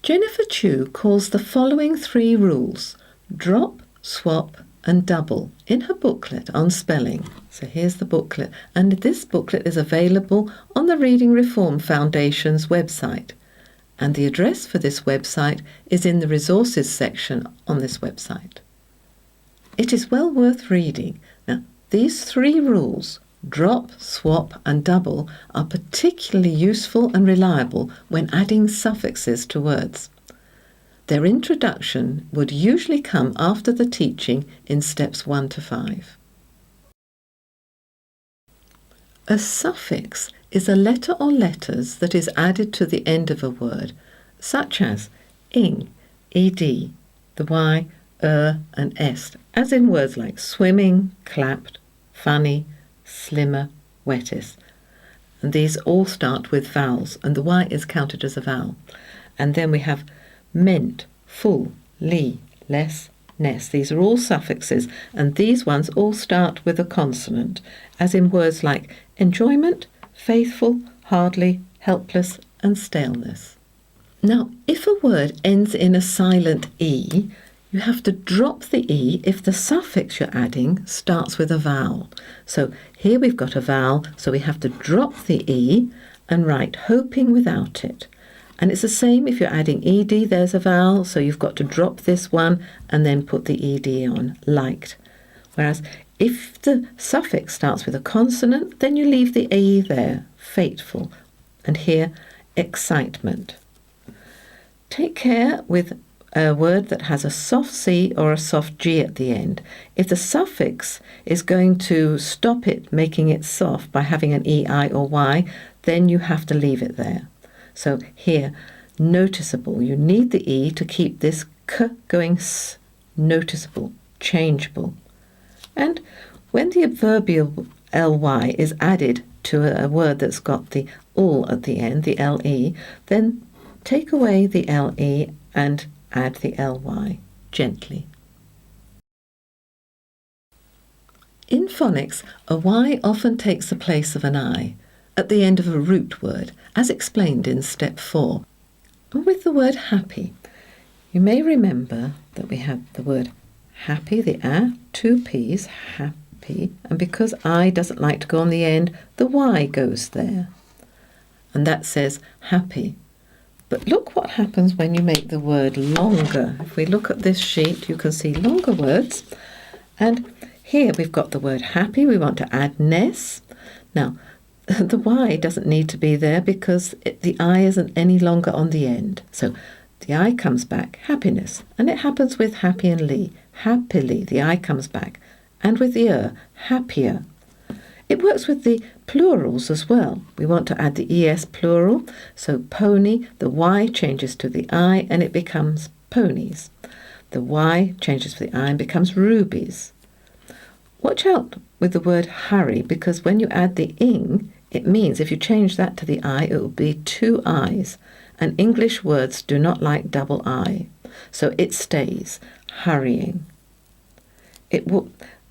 Jennifer Chu calls the following 3 rules, drop, swap and double, in her booklet on spelling. So here's the booklet, and this booklet is available on the Reading Reform Foundation's website. And the address for this website is in the resources section on this website. It is well worth reading. Now, these 3 rules, drop, swap and double, are particularly useful and reliable when adding suffixes to words. Their introduction would usually come after the teaching in steps 1 to 5. A suffix is a letter or letters that is added to the end of a word, such as ing, ed, the y, and est, as in words like swimming, clapped, funny, slimmer, wettest. And these all start with vowels, and the y is counted as a vowel. And then we have meant, full, li, less, ness. These are all suffixes, and these ones all start with a consonant, as in words like enjoyment, faithful, hardly, helpless, and staleness. Now, if a word ends in a silent e, you have to drop the e if the suffix you're adding starts with a vowel. So here we've got a vowel, so we have to drop the e and write hoping without it. And it's the same if you're adding ed, there's a vowel, so you've got to drop this one and then put the ed on, liked. Whereas if the suffix starts with a consonant, then you leave the e there, fateful. And here, excitement. Take care with a word that has a soft C or a soft G at the end. If the suffix is going to stop it, making it soft by having an E, I or Y, then you have to leave it there. So here, noticeable. You need the E to keep this K going S, noticeable, changeable. And when the adverbial ly is added to a word that's got the ul at the end, the le, then take away the le and add the ly gently. In phonics, a y often takes the place of an I at the end of a root word, as explained in step 4. And with the word happy, you may remember that we had the word happy, the a, 2 p's, happy, and because I doesn't like to go on the end, the y goes there. And that says happy. But look what happens when you make the word longer. If we look at this sheet, you can see longer words. And here we've got the word happy. We want to add ness. Now, the y doesn't need to be there because the I isn't any longer on the end. So the I comes back, happiness. And it happens with happy and ly. Happily, the I comes back. And with the happier. It works with the plurals as well. We want to add the es plural. So pony, the y changes to the I and it becomes ponies. The y changes to the I and becomes rubies. Watch out with the word hurry, because when you add the ing, it means if you change that to the I, it will be 2 I's. And English words do not like double I. So it stays, hurrying.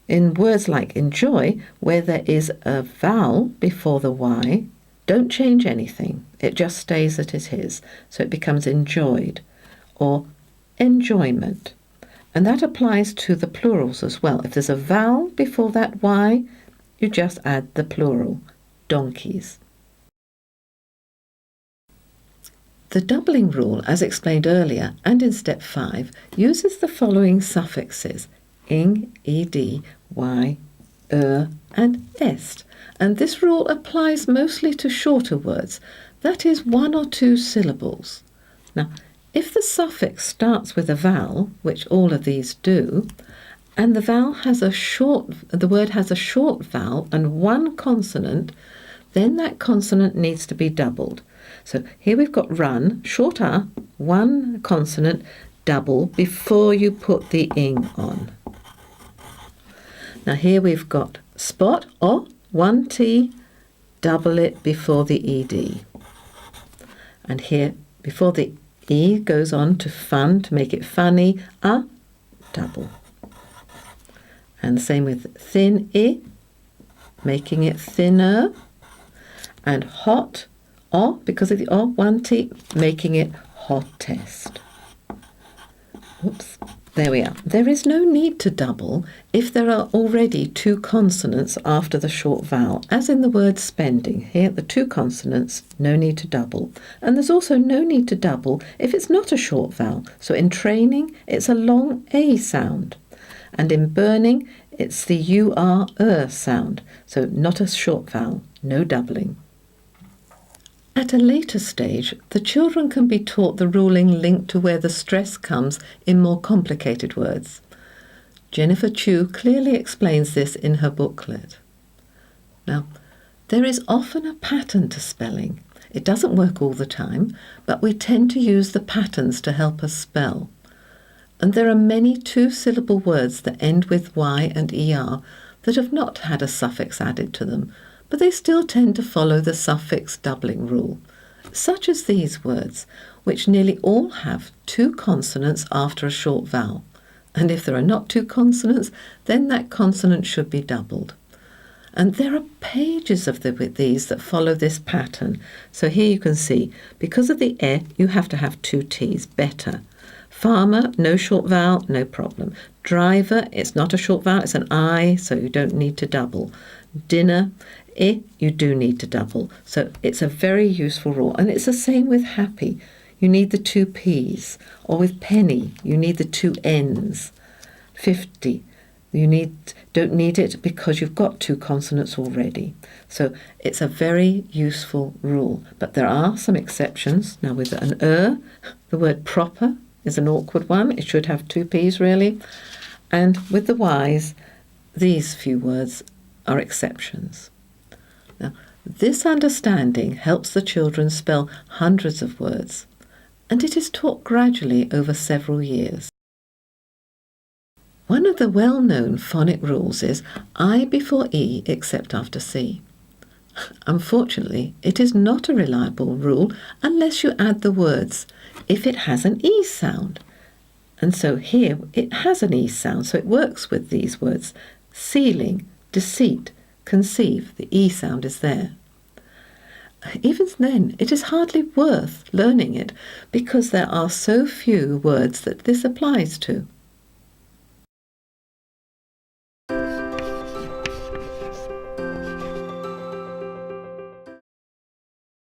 In words like enjoy, where there is a vowel before the y, don't change anything. It just stays as it is. So it becomes enjoyed or enjoyment. And that applies to the plurals as well. If there's a vowel before that y, you just add the plural, donkeys. The doubling rule, as explained earlier and in step 5, uses the following suffixes, ing, ed, y, and est. And this rule applies mostly to shorter words, that is 1 or 2 syllables. Now, if the suffix starts with a vowel, which all of these do, and the word has a short vowel and 1 consonant, then that consonant needs to be doubled. So here we've got run, short R, 1 consonant, double before you put the ing on. Now here we've got spot, or 1 T, double it before the ed. And here, before the e goes on to fun, to make it funny, double. And the same with thin, I, making it thinner. And hot, because of the 1 T, making it hottest. Oops, there we are. There is no need to double if there are already two consonants after the short vowel, as in the word spending. Here, the two consonants, no need to double. And there's also no need to double if it's not a short vowel. So in training, it's a long A sound. And in burning, it's the UR sound. So not a short vowel, no doubling. At a later stage, the children can be taught the ruling linked to where the stress comes in more complicated words. Jennifer Chu clearly explains this in her booklet. Now, there is often a pattern to spelling. It doesn't work all the time, but we tend to use the patterns to help us spell. And there are many two-syllable words that end with Y and ER that have not had a suffix added to them, but they still tend to follow the suffix doubling rule, such as these words, which nearly all have two consonants after a short vowel. And if there are not two consonants, then that consonant should be doubled. And there are pages of these that follow this pattern. So here you can see, because of the E, you have to have two T's, better. Farmer, no short vowel, no problem. Driver, it's not a short vowel, it's an I, so you don't need to double. Dinner, you do need to double. So it's a very useful rule. And it's the same with happy. You need the two P's. Or with penny, you need the two N's. 50, you don't need it because you've got two consonants already. So it's a very useful rule. But there are some exceptions. Now with an the word proper is an awkward one. It should have two P's really. And with the Y's, these few words are exceptions. Now, this understanding helps the children spell hundreds of words, and it is taught gradually over several years. One of the well-known phonic rules is I before E except after C. Unfortunately, it is not a reliable rule unless you add the words if it has an E sound. And so here it has an E sound, so it works with these words. Ceiling, deceit, conceive, the E sound is there. Even then, it is hardly worth learning it because there are so few words that this applies to.